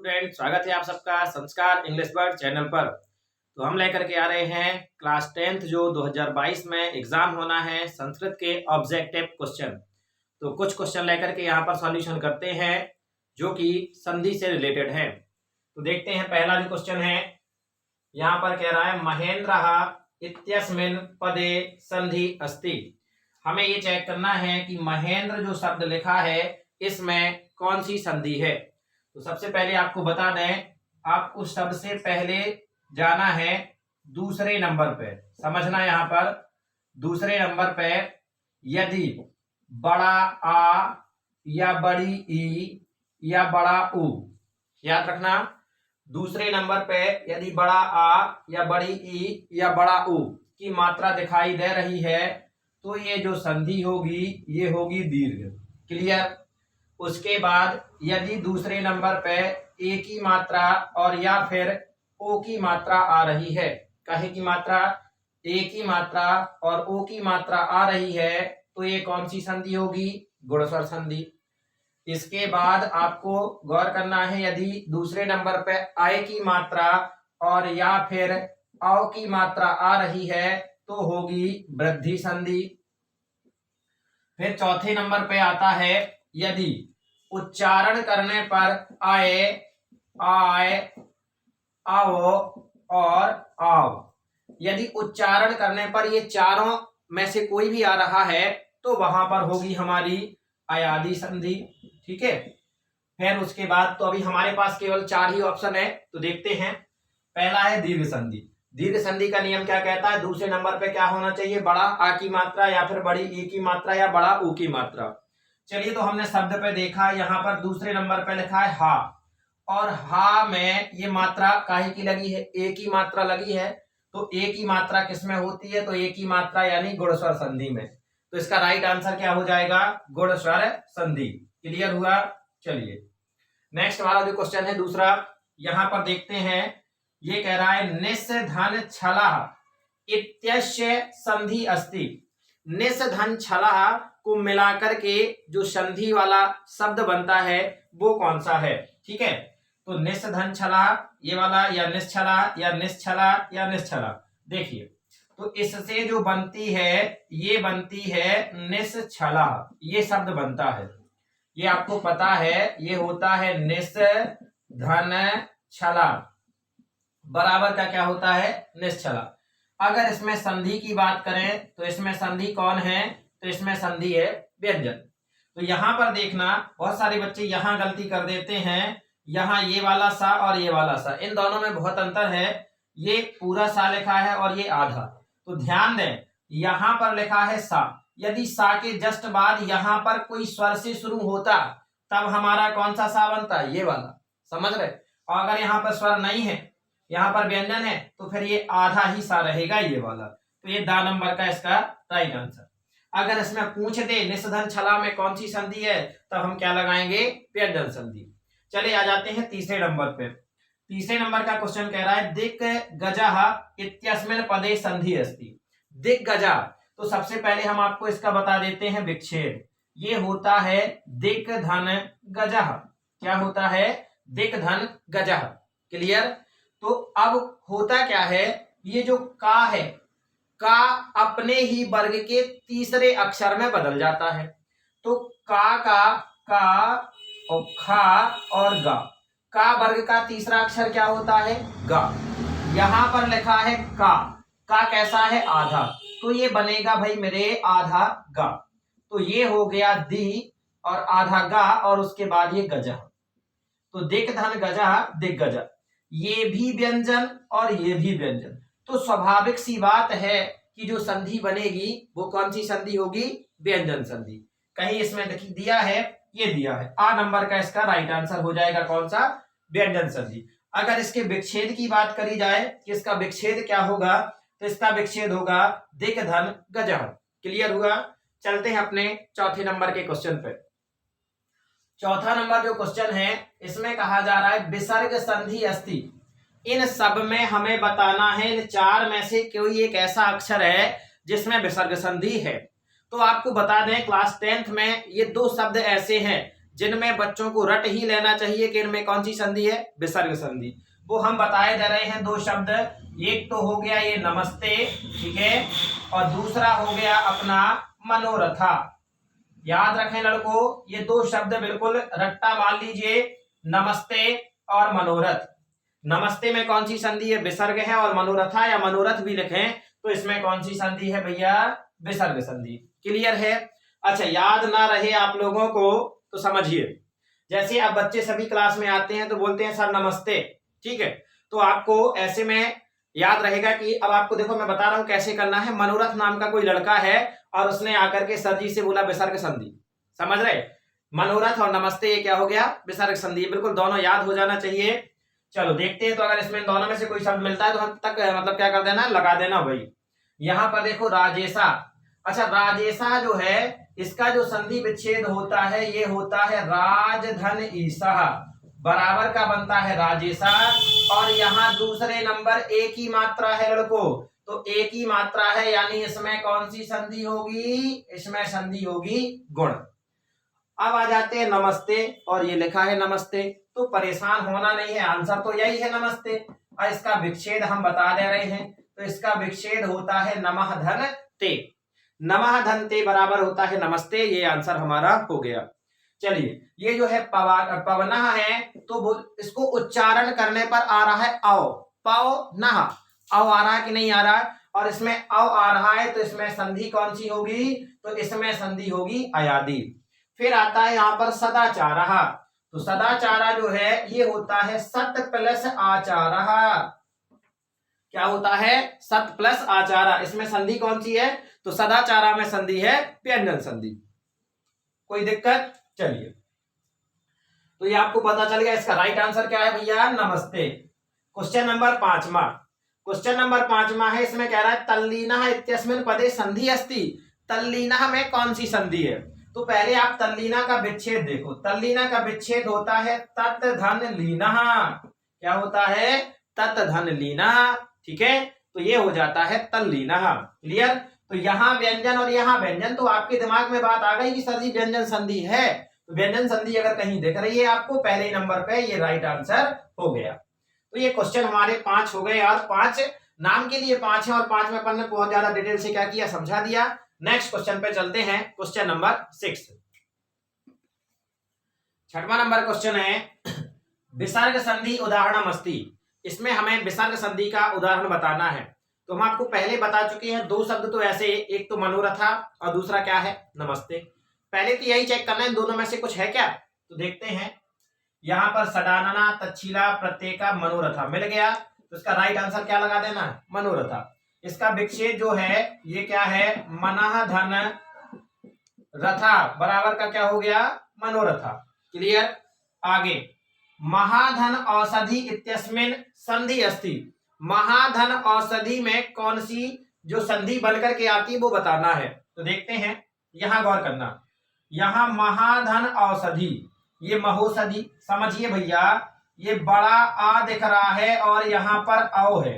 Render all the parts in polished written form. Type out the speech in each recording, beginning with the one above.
Student, स्वागत है आप सबका संस्कार इंग्लिश वर्ड चैनल पर। तो हम लेकर के आ रहे हैं क्लास 10th जो 2022 में एग्जाम होना है संस्कृत के ऑब्जेक्टिव क्वेश्चन। तो कुछ क्वेश्चन लेकर के यहाँ पर सॉल्यूशन करते हैं जो कि संधि से रिलेटेड है। तो देखते हैं, पहला जो क्वेश्चन है यहाँ पर कह रहा है महेंद्र इत्यस्मिन् पदे संधि अस्ति। हमें ये चेक करना है कि महेंद्र जो शब्द लिखा है इसमें कौन सी संधि है। तो सबसे पहले आपको बता दें, आप उस शब्द से पहले जाना है दूसरे नंबर पे। समझना, यहाँ पर दूसरे नंबर पे यदि बड़ा आ या बड़ी ई या बड़ा उ, याद रखना, दूसरे नंबर पे यदि बड़ा आ या बड़ी ई या बड़ा उ की मात्रा दिखाई दे रही है तो ये जो संधि होगी ये होगी दीर्घ। क्लियर। उसके बाद यदि दूसरे नंबर पे ए की मात्रा और या फिर ओ की मात्रा आ रही है, कहे की मात्रा, ए की मात्रा और ओ की मात्रा आ रही है, तो ये कौन सी संधि होगी? गुणस्वर संधि। इसके बाद आपको गौर करना है, यदि दूसरे नंबर पे आय की मात्रा और या फिर औ की मात्रा आ रही है तो होगी वृद्धि संधि। फिर चौथे नंबर पे आता है यदि उच्चारण करने पर आए, आय, आओ और आओ, यदि उच्चारण करने पर ये चारों में से कोई भी आ रहा है तो वहां पर होगी हमारी अयादि संधि। ठीक है। फिर उसके बाद तो अभी हमारे पास केवल 4 ही ऑप्शन है, तो देखते हैं। पहला है दीर्घ संधि। दीर्घ संधि का नियम क्या कहता है? दूसरे नंबर पे क्या होना चाहिए? बड़ा आ की मात्रा या फिर बड़ी ई की मात्रा या बड़ा ऊ की मात्रा। चलिए, तो हमने शब्द पे देखा, यहाँ पर दूसरे नंबर पे लिखा है हा, और हा में ये मात्रा काहे की लगी है? ए की मात्रा लगी है। तो ए की मात्रा किसमें होती है? तो ए की मात्रा यानी गुणस्वर संधि में। तो इसका राइट आंसर क्या हो जाएगा? गुणस्वर संधि। क्लियर हुआ। चलिए, नेक्स्ट वाला जो क्वेश्चन है दूसरा, यहां पर देखते हैं। ये कह रहा है निस धन छलः इत्यस्य संधि अस्ति। निस धन छलः को मिलाकर के जो संधि वाला शब्द बनता है वो कौन सा है? ठीक है। तो निस धन छलः ये वाला, या निश्छला या निश्छला या निश्छला। देखिए, तो इससे जो बनती है ये बनती है निश्छला, ये शब्द बनता है, ये आपको पता है, ये होता है निस धन छला बराबर का क्या होता है? निश्छला। अगर इसमें संधि की बात करें तो इसमें संधि कौन है? तो इसमें संधि है व्यंजन। तो यहां पर देखना, बहुत सारे बच्चे यहां गलती कर देते हैं, यहां ये वाला सा और ये वाला सा, इन दोनों में बहुत अंतर है। ये पूरा सा लिखा है और ये आधा। तो ध्यान दें, यहां पर लिखा है सा, यदि सा के जस्ट बाद यहां पर कोई स्वर से शुरू होता तब हमारा कौन सा सा बनता? ये वाला। समझ रहे? और अगर यहाँ पर स्वर नहीं है, यहाँ पर व्यंजन है, तो फिर ये आधा ही सा रहेगा, ये वाला। तो ये दा नंबर का इसका राइट आंसर। अगर इसमें पूछ दे निषधन छला में कौन सी संधि है, तब हम क्या लगाएंगे? व्यंजन संधि। चले आ जाते हैं तीसरे नंबर पे। तीसरे नंबर का क्वेश्चन कह रहा है दिग्गजः इत्यस्मिन् पदे संधि अस्ति। दिग्गज, तो सबसे पहले हम आपको इसका बता देते हैं विच्छेद। ये होता है दिक धन गजः। क्या होता है? दिक धन गजः। क्लियर। तो अब होता क्या है, ये जो का है, का अपने ही वर्ग के तीसरे अक्षर में बदल जाता है। तो का और खा और गा, का वर्ग का तीसरा अक्षर क्या होता है? गा। यहां पर लिखा है का कैसा है? आधा। तो ये बनेगा भाई मेरे आधा गा। तो ये हो गया दी और आधा गा और उसके बाद ये गजा। तो दिक धन गजा दिग्गज, ये भी व्यंजन और ये भी व्यंजन। तो स्वाभाविक सी बात है कि जो संधि बनेगी वो कौन सी संधि होगी? व्यंजन संधि। कहीं इसमें दिया है, ये दिया है, आ नंबर का इसका राइट आंसर हो जाएगा कौन सा? व्यंजन संधि। अगर इसके विच्छेद की बात करी जाए कि इसका विच्छेद क्या होगा, तो इसका विच्छेद होगा दिक धन गजः। क्लियर हुआ। चलते हैं अपने चौथे नंबर के क्वेश्चन पे। चौथा नंबर जो क्वेश्चन है इसमें कहा जा रहा है विसर्ग संधि अस्ति। इन सब में हमें बताना है, इन 4 में से कोई एक ऐसा अक्षर है जिसमें विसर्ग संधि है। तो आपको बता दें, क्लास 10th में ये 2 शब्द ऐसे हैं जिनमें बच्चों को रट ही लेना चाहिए कि इनमें कौन सी संधि है, विसर्ग संधि। वो हम बताए दे रहे हैं दो शब्द, एक तो हो गया ये नमस्ते, ठीक है, और दूसरा हो गया अपना मनोरथा। याद रखें लड़कों, ये दो शब्द बिल्कुल रट्टा मान लीजिए, नमस्ते और मनोरथ। नमस्ते में कौन सी संधि है, विसर्ग है, और मनोरथा या मनोरथ भी लिखें तो इसमें कौन सी संधि है भैया, विसर्ग संधि। क्लियर है? अच्छा, याद ना रहे आप लोगों को तो समझिए, जैसे अब बच्चे सभी क्लास में आते हैं तो बोलते हैं सर नमस्ते, ठीक है, तो आपको ऐसे में याद रहेगा कि अब आपको देखो मैं बता रहा हूं कैसे करना है। मनोरथ नाम का कोई लड़का है और उसने आकर के सर जी से बोला विसर्ग संधि, समझ रहे? मनोरथ और नमस्ते ये क्या हो गया, विसर्ग संधि। बिल्कुल दोनों याद हो जाना चाहिए। चलो देखते हैं, तो अगर इसमें दोनों में से कोई शब्द मिलता है तो हम तक मतलब क्या कर देना, लगा देना भाई। यहां पर देखो राजेशा। अच्छा, राजेशा जो है इसका जो संधि विच्छेद होता है ये होता है राजधन ईसा, बराबर का बनता है राजेशा। और यहाँ दूसरे नंबर एक ही मात्रा है लड़कों, तो एक ही मात्रा है, यानी इसमें कौन सी संधि होगी, इसमें संधि होगी गुण। अब आ जाते हैं नमस्ते, और ये लिखा है नमस्ते, तो परेशान होना नहीं है, आंसर तो यही है नमस्ते। और इसका विच्छेद हम बता दे रहे हैं, तो इसका विच्छेद होता है नमः धन ते। नमः धन ते बराबर होता है नमस्ते, ये आंसर हमारा हो गया। चलिए, ये जो है पवना है, तो इसको उच्चारण करने पर आ रहा है औ, पव नह, औ आ रहा है कि नहीं आ रहा है, और इसमें औ आ रहा है, तो इसमें संधि कौन सी होगी, तो इसमें संधि होगी अयादी। फिर आता है यहाँ पर सदाचारः, तो सदाचारा जो है ये होता है सत प्लस आचारः। क्या होता है, सत प्लस आचारा। इसमें संधि कौन सी है, तो सदाचारा में संधि है व्यंजन संधि। कोई दिक्कत? चलिए, तो ये आपको पता चल गया। इसका राइट आंसर क्या है भैया, नमस्ते। क्वेश्चन नंबर 5वां, क्वेश्चन नंबर 5वां है, इसमें कह रहा है तल्लीनः इत्यस्मिन् पदे संधि अस्ति। तल्लीनः में कौन सी संधि है, तो पहले आप तल्लीना का विच्छेद देखो। तल्लीना का विच्छेद होता है तत् धन लीनः। क्या होता है, तत् धन लीनः, ठीक है, तो ये हो जाता है तल्लीनः। क्लियर? तो यहाँ व्यंजन और यहाँ व्यंजन, तो आपके दिमाग में बात आ गई कि सर जी व्यंजन संधि है, तो व्यंजन संधि अगर कहीं दिख रही है आपको पहले नंबर पे, ये राइट आंसर हो गया। तो ये क्वेश्चन हमारे 5 हो गए, और 5 नाम के लिए 5 है, और 5 में अपन ने बहुत ज्यादा डिटेल से क्या किया, समझा दिया। नेक्स्ट क्वेश्चन पे चलते हैं, क्वेश्चन नंबर 6। 6वां नंबर क्वेश्चन है विसर्ग संधि उदाहरणम अस्ति। इसमें हमें विसर्ग संधि का उदाहरण बताना है। तो हम आपको पहले बता चुके हैं, दो शब्द तो ऐसे, एक तो मनोरथा और दूसरा क्या है, नमस्ते। पहले तो यही चेक करना है दोनों में से कुछ है क्या, तो देखते हैं। यहां पर सडानना, तच्छीला, प्रत्येका, मनोरथा मिल गया, तो इसका राइट आंसर क्या लगा देना है, मनोरथा। इसका विच्छेद जो है ये क्या है, मनः धन रथा, बराबर का क्या हो गया, मनोरथा। क्लियर? आगे, महाधन औषधि इत्यस्मिन् संधि अस्ति। महाधन औषधि में कौन सी जो संधि बनकर के आती है वो बताना है। तो देखते हैं, यहां गौर करना, यहां महाधन औषधि, ये महोषधि, समझिए भैया, ये बड़ा आ दिख रहा है और यहां पर औ है।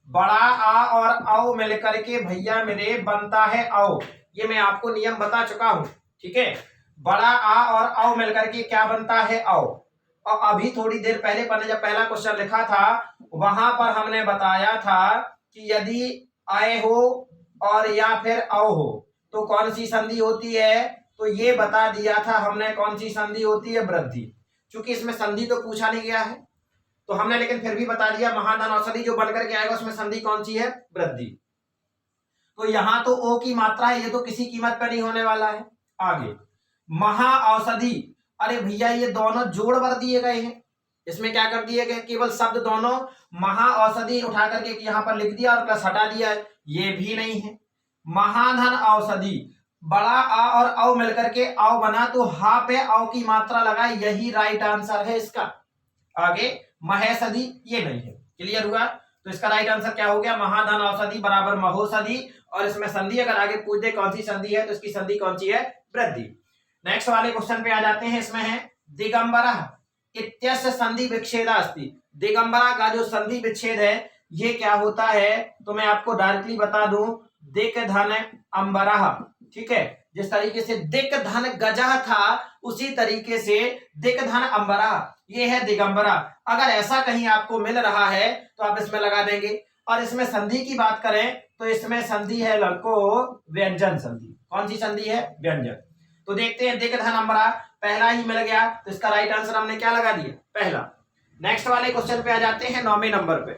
बड़ा आ और औ मिलकर के भैया मेरे बनता है औ। ये मैं आपको नियम बता चुका हूं, ठीक है। बड़ा आ और औ मिलकर के क्या बनता है, औ। और अभी थोड़ी देर पहले पढ़ने जब पहला क्वेश्चन लिखा था वहां पर हमने बताया था कि यदि आय हो और या फिर औ हो तो कौन सी संधि होती है, तो ये बता दिया था हमने, कौन सी संधि होती है, वृद्धि। चूंकि इसमें संधि तो पूछा नहीं गया है तो हमने लेकिन फिर भी बता दिया, महाधन औषधि जो बनकर के आएगा उसमें संधि कौन सी है, वृद्धि। तो यहां तो ओ की मात्रा है, ये तो किसी कीमत पर नहीं होने वाला है। आगे, महा औषधि, अरे भैया ये दोनों जोड़ वर दिए गए हैं, इसमें क्या कर दिए गए, केवल शब्द दोनों महा औषधि उठा करके यहां पर लिख दिया और प्लस हटा दिया, ये भी नहीं है। महाधन औषधि, बड़ा आ और औ मिलकर के औ बना, तो हा पे औ की मात्रा लगाए, यही राइट आंसर है इसका। आगे, महेषधि, ये नहीं है। क्लियर हुआ? तो इसका राइट आंसर क्या हो गया, महाधन औषधि बराबर महोषधि, और इसमें संधि अगर आगे पूछ दे कौन सी संधि है तो इसकी संधि कौन सी है, वृद्धि। नेक्स्ट वाले क्वेश्चन पे आ जाते हैं, इसमें है दिगंबरः इत्यस्य संधि विच्छेदः अस्ति। दिगंबरा का जो संधि विच्छेद है ये क्या होता है, तो मैं आपको डायरेक्टली बता दूं, दिक धन अंबरः, ठीक है। जिस तरीके से दिक धन गजह था उसी तरीके से दिक धन अंबरा, ये है दिगंबरा। अगर ऐसा कहीं आपको मिल रहा है तो आप इसमें लगा देंगे। और इसमें संधि की बात करें तो इसमें संधि है लड़कों व्यंजन संधि। कौन सी संधि है? व्यंजन। तो देखते हैं दिक धन अंबरा पहला ही मिल गया, तो इसका राइट आंसर हमने क्या लगा दिया? पहला। नेक्स्ट वाले क्वेश्चन पे आ जाते हैं 9वें नंबर पे।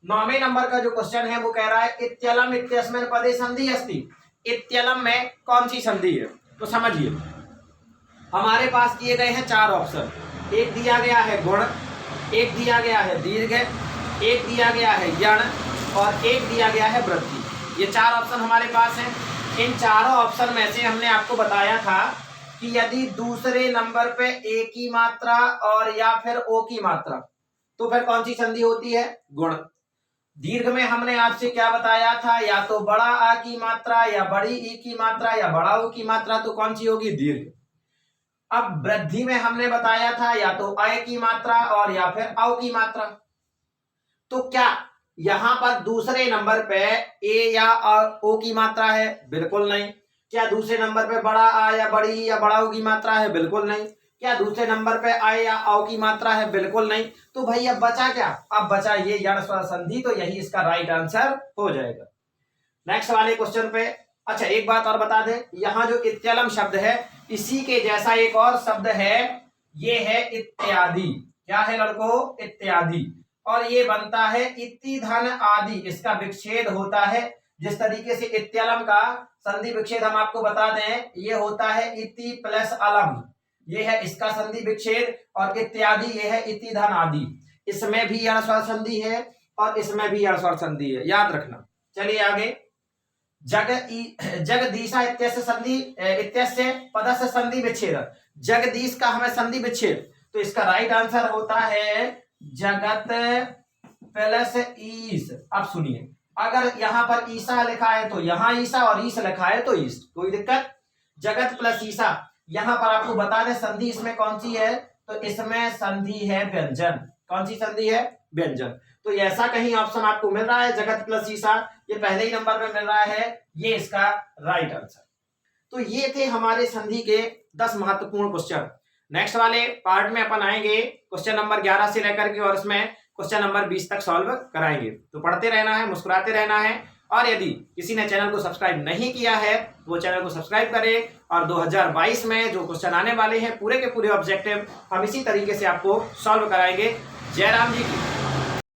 9वें नंबर का जो क्वेश्चन है वो कह रहा है इत्यलम इत्यस्मिन् पदे संधि अस्ति। इत्यलम में कौन सी संधि है? तो समझिए, हमारे पास दिए गए हैं 4 ऑप्शन। एक दिया गया है गुण, एक दिया गया है दीर्घ, एक दिया गया है यण और एक दिया गया है वृद्धि। ये 4 ऑप्शन हमारे पास हैं। इन चारों ऑप्शन में से हमने आपको बताया था कि यदि दूसरे नंबर पे ए की मात्रा और या फिर ओ की मात्रा, तो फिर कौन सी संधि होती है? गुण। दीर्घ में हमने आपसे क्या बताया था? या तो बड़ा आ की मात्रा या बड़ी ई की मात्रा या बड़ा ऊ की मात्रा, तो कौन सी होगी? दीर्घ। अब वृद्धि में हमने बताया था या तो अ की मात्रा और या फिर औ की मात्रा। तो क्या यहां पर दूसरे नंबर पे ए या ओ की मात्रा है? बिल्कुल नहीं। क्या दूसरे नंबर पे बड़ा आ या बड़ी ई या बड़ा ऊ की मात्रा है? बिल्कुल नहीं। क्या दूसरे नंबर पे आ या औ की मात्रा है? बिल्कुल नहीं। तो भाई अब बचा क्या? अब बचा ये यण स्वर संधि, तो यही इसका राइट आंसर हो जाएगा। नेक्स्ट वाले क्वेश्चन पे, अच्छा एक बात और बता दे, यहाँ जो इत्यलम शब्द है इसी के जैसा एक और शब्द है, ये है इत्यादि। क्या है लड़कों? इत्यादि। और ये बनता है इति धन आदि, इसका विच्छेद होता है। जिस तरीके से इत्यलम का संधि विच्छेद हम आपको बता दें, ये होता है इति प्लस अलम, ये है इसका संधि विच्छेद, और इत्यादि ये है इति धन आदि। इसमें भी यण स्वर संधि है और इसमें भी यण स्वर संधि है, याद रखना। चलिए आगे, जगदीशा इत्यस्य संधि इत्यस्य पदस्य संधि विच्छेद। जगदीश का हमें संधि विच्छेद, तो इसका राइट आंसर होता है जगत प्लस ईस। अब सुनिए, अगर यहां पर ईसा लिखा है तो यहां ईसा और ईस लिखा है तो ईस, कोई दिक्कत? जगत प्लस ईसा, यहां पर आपको बता दें संधि इसमें कौन सी है, तो इसमें संधि है व्यंजन। कौन सी संधि है? व्यंजन। तो ऐसा कहीं ऑप्शन आपको मिल रहा है जगत प्लस ईसा, ये पहले ही नंबर पे मिल रहा है, ये इसका राइट आंसर। तो ये थे हमारे संधि के 10 महत्वपूर्ण क्वेश्चन। नेक्स्ट वाले पार्ट में अपन आएंगे क्वेश्चन नंबर 11 से लेकर के, और इसमें क्वेश्चन नंबर 20 तक सॉल्व कराएंगे। तो पढ़ते रहना है, मुस्कुराते रहना है, और यदि किसी ने चैनल को सब्सक्राइब नहीं किया है तो वो चैनल को सब्सक्राइब करे। और 2022 में जो क्वेश्चन आने वाले हैं पूरे के पूरे ऑब्जेक्टिव हम इसी तरीके से आपको सॉल्व कराएंगे। जय राम जी की।